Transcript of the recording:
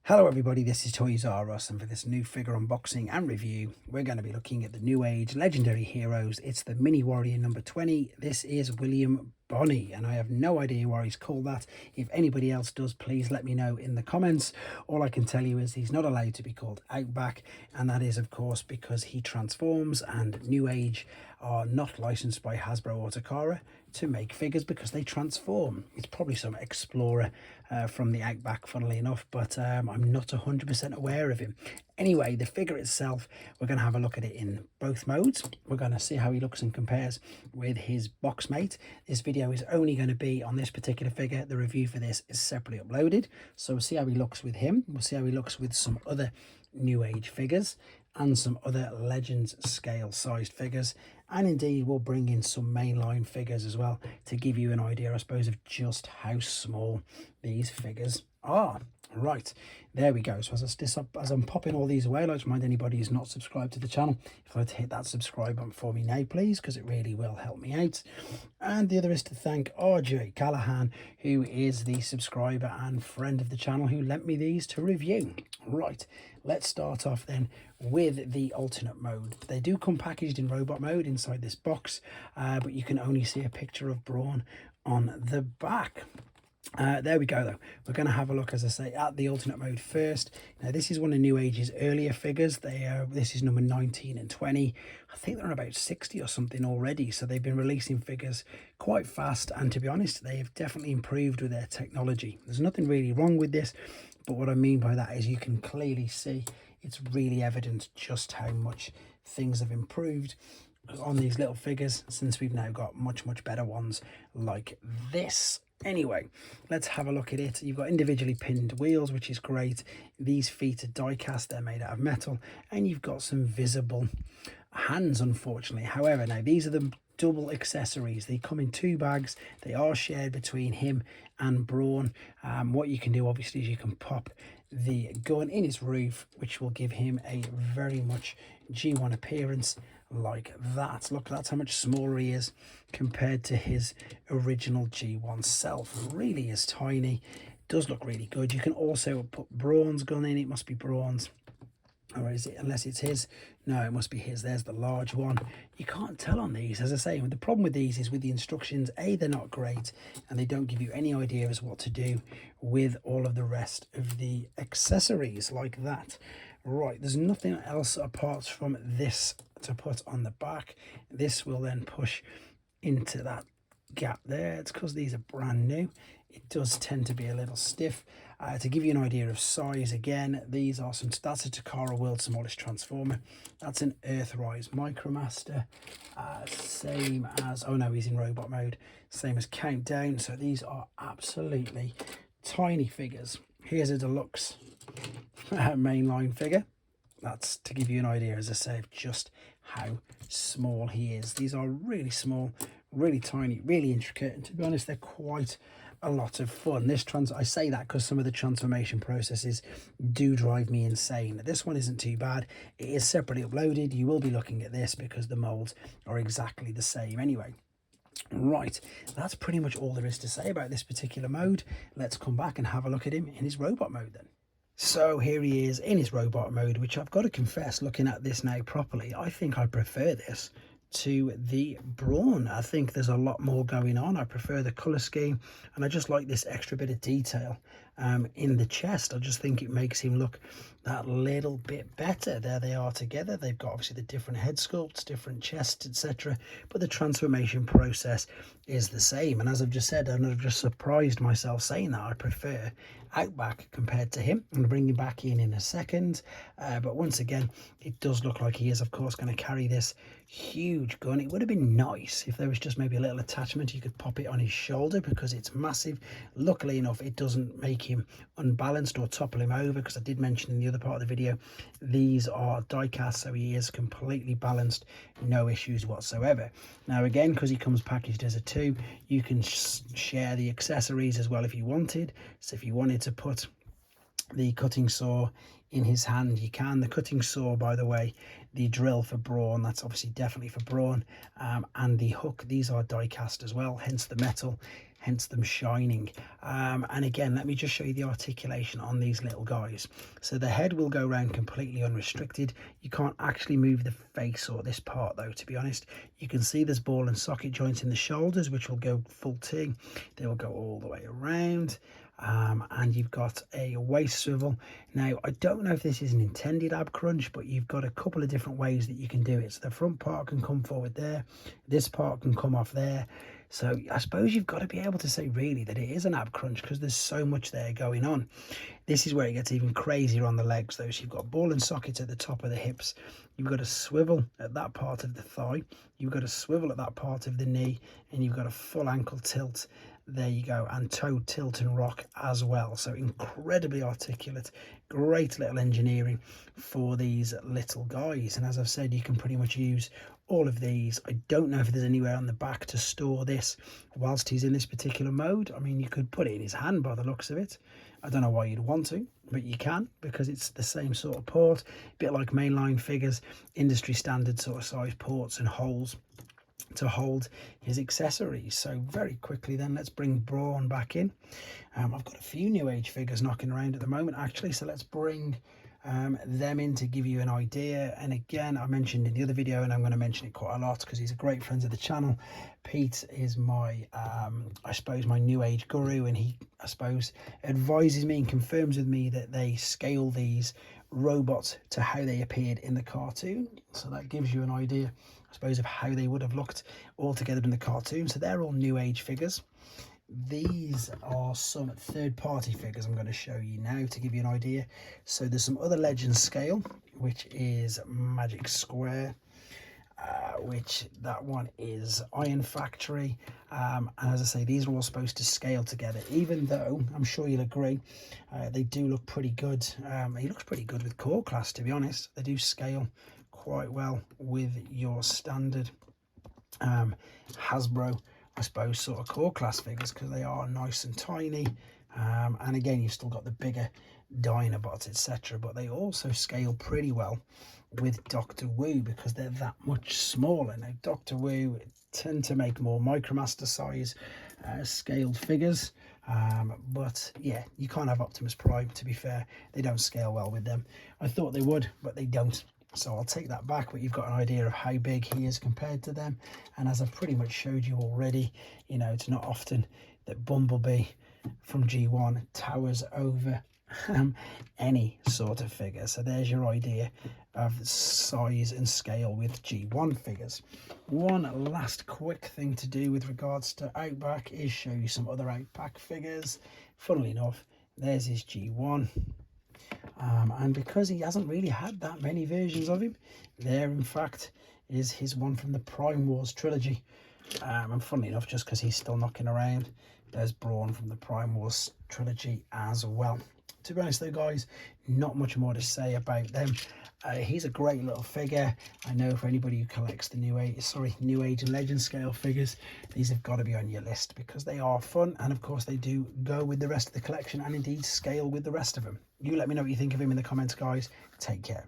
Hello everybody, this is Toys R Us, and for this new figure unboxing and review, we're going to be looking at the Newage Legendary Heroes. It's the Mini Warrior number 20. This is William Bonney, and I have no idea why he's called that. If anybody else does, please let me know in the comments. All I can tell you is he's not allowed to be called Outback, and that is of course because he transforms, and Newage are not licensed by Hasbro or Takara to make figures because they transform. It's probably some explorer from the Outback, funnily enough, but I'm not 100% aware of him. Anyway, the figure itself, we're going to have a look at it in both modes. We're going to see how he looks and compares with his box mate. This video is only going to be on this particular figure. The review for this is separately uploaded, so we'll see how he looks with him. We'll see how he looks with some other Newage figures and some other Legends scale sized figures, and indeed we'll bring in some mainline figures as well to give you an idea, I suppose, of just how small these figures are. Right, there we go. So as I'm popping all these away, I'd like to remind anybody who's not subscribed to the channel, if I'd hit that subscribe button for me now, please, because it really will help me out. And the other is to thank RJ Callahan, who is the subscriber and friend of the channel, who lent me these to review. Right, let's start off then with the alternate mode. They do come packaged in robot mode inside this box, but you can only see a picture of Brawn on the back. There we go though. We're going to have a look, as I say, at the alternate mode first. Now this is one of Newage's earlier figures. This is number 19 and 20. I think they're on about 60 or something already, so they've been releasing figures quite fast, and to be honest, they have definitely improved with their technology. There's nothing really wrong with this, but what I mean by that is you can clearly see it's really evident just how much things have improved on these little figures since we've now got much better ones like this. Anyway, let's have a look at it. You've got individually pinned wheels, which is great. These feet are die cast, they're made out of metal, and you've got some visible hands, unfortunately. However, now these are the double accessories. They come in two bags. They are shared between him and Brawn. What you can do obviously is you can pop the gun in his roof, which will give him a very much G1 appearance like that. Look, that's how much smaller he is compared to his original G1 self. Really is tiny. Does look really good. You can also put Brawn's gun in. It must be Brawn's, or is it, unless it's his? No, it must be his. There's the large one. You can't tell on these, as I say. The problem with these is with the instructions, A, they're not great, and they don't give you any idea as what to do with all of the rest of the accessories like that. Right, there's nothing else apart from this to put on the back. This will then push into that gap there. It's because these are brand new. It does tend to be a little stiff. To give you an idea of size, again, these are some, that's a Takara World's Smallest Transformer. That's an Earthrise Micromaster. Same as, oh no, he's in robot mode. Same as Countdown. So these are absolutely tiny figures. Here's a deluxe mainline figure. That's to give you an idea, as I say, of just how small he is. These are really small, really tiny, really intricate, and to be honest, they're quite a lot of fun. I say that because some of the transformation processes do drive me insane. This one isn't too bad. It is separately uploaded. You will be looking at this because the molds are exactly the same anyway. Right, that's pretty much all there is to say about this particular mode. Let's come back and have a look at him in his robot mode then. So here he is in his robot mode, which I've got to confess, looking at this now properly, I think I prefer this to the Brawn. I think there's a lot more going on. I prefer the colour scheme, and I just like this extra bit of detail in the chest. I just think it makes him look that little bit better. There they are together. They've got obviously the different head sculpts, different chests, etc., but the transformation process is the same. And as I've just said, and I've just surprised myself saying that, I prefer Outback compared to him. I'm going to bring him back in a second, but once again, it does look like he is of course going to carry this huge gun. It would have been nice if there was just maybe a little attachment you could pop it on his shoulder, because it's massive. Luckily enough, it doesn't make him unbalanced or topple him over, because I did mention in the other part of the video, these are die cast, so he is completely balanced, no issues whatsoever. Now again, because he comes packaged as a 2, you can share the accessories as well if you wanted. So if you wanted to put the cutting saw in his hand. You can. The cutting saw, by the way, the drill for brawn, that's obviously definitely for brawn, and the hook, these are die cast as well, hence the metal, hence them shining. And again, let me just show you the articulation on these little guys. So the head will go around completely unrestricted. You can't actually move the face or this part though, to be honest. You can see there's ball and socket joints in the shoulders, which will go full T. They will go all the way around. And you've got a waist swivel. Now, I don't know if this is an intended ab crunch, but you've got a couple of different ways that you can do it. So the front part can come forward there, this part can come off there. So I suppose you've got to be able to say really that it is an ab crunch because there's so much there going on. This is where it gets even crazier on the legs though. So you've got ball and socket at the top of the hips. You've got a swivel at that part of the thigh. You've got a swivel at that part of the knee, and you've got a full ankle tilt. There you go, and toe tilt and rock as well. So incredibly articulate, great little engineering for these little guys. And as I've said, you can pretty much use all of these. I don't know if there's anywhere on the back to store this whilst he's in this particular mode. I mean, you could put it in his hand by the looks of it. I don't know why you'd want to, but you can, because it's the same sort of port, a bit like mainline figures, industry standard sort of size ports and holes to hold his accessories. So very quickly then, let's bring brawn back in. I've got a few Newage figures knocking around at the moment actually, so let's bring them in to give you an idea. And again, I mentioned in the other video, and I'm going to mention it quite a lot because he's a great friend of the channel, Pete is my I suppose my Newage guru, and he, I suppose, advises me and confirms with me that they scale these robots to how they appeared in the cartoon. So that gives you an idea, I suppose, of how they would have looked all together in the cartoon. So they're all Newage figures. These are some third-party figures I'm going to show you now to give you an idea. So there's some other Legends scale, which is Magic Square, which that one is Iron Factory. And as I say, these are all supposed to scale together, even though I'm sure you'll agree they do look pretty good. He looks pretty good with core class, to be honest. They do scale quite well with your standard Hasbro, I suppose, sort of core class figures, because they are nice and tiny. And again, you've still got the bigger Dinobots, etc. But they also scale pretty well with Doctor Wu because they're that much smaller. Now, Doctor Wu tend to make more Micromaster size scaled figures. But yeah, you can't have Optimus Prime, to be fair. They don't scale well with them. I thought they would, but they don't. So I'll take that back, but you've got an idea of how big he is compared to them. And as I've pretty much showed you already, you know, it's not often that Bumblebee from G1 towers over any sort of figure. So there's your idea of size and scale with G1 figures. One last quick thing to do with regards to Outback is show you some other Outback figures. Funnily enough, there's his G1. And because he hasn't really had that many versions of him, there in fact is his one from the Prime Wars trilogy. And funnily enough, just because he's still knocking around, there's Brawn from the Prime Wars trilogy as well. To be honest though, guys, not much more to say about them. He's a great little figure. I know for anybody who collects the Newage and Legend scale figures, these have got to be on your list because they are fun, and of course they do go with the rest of the collection and indeed scale with the rest of them. You let me know what you think of him in the comments, guys. Take care.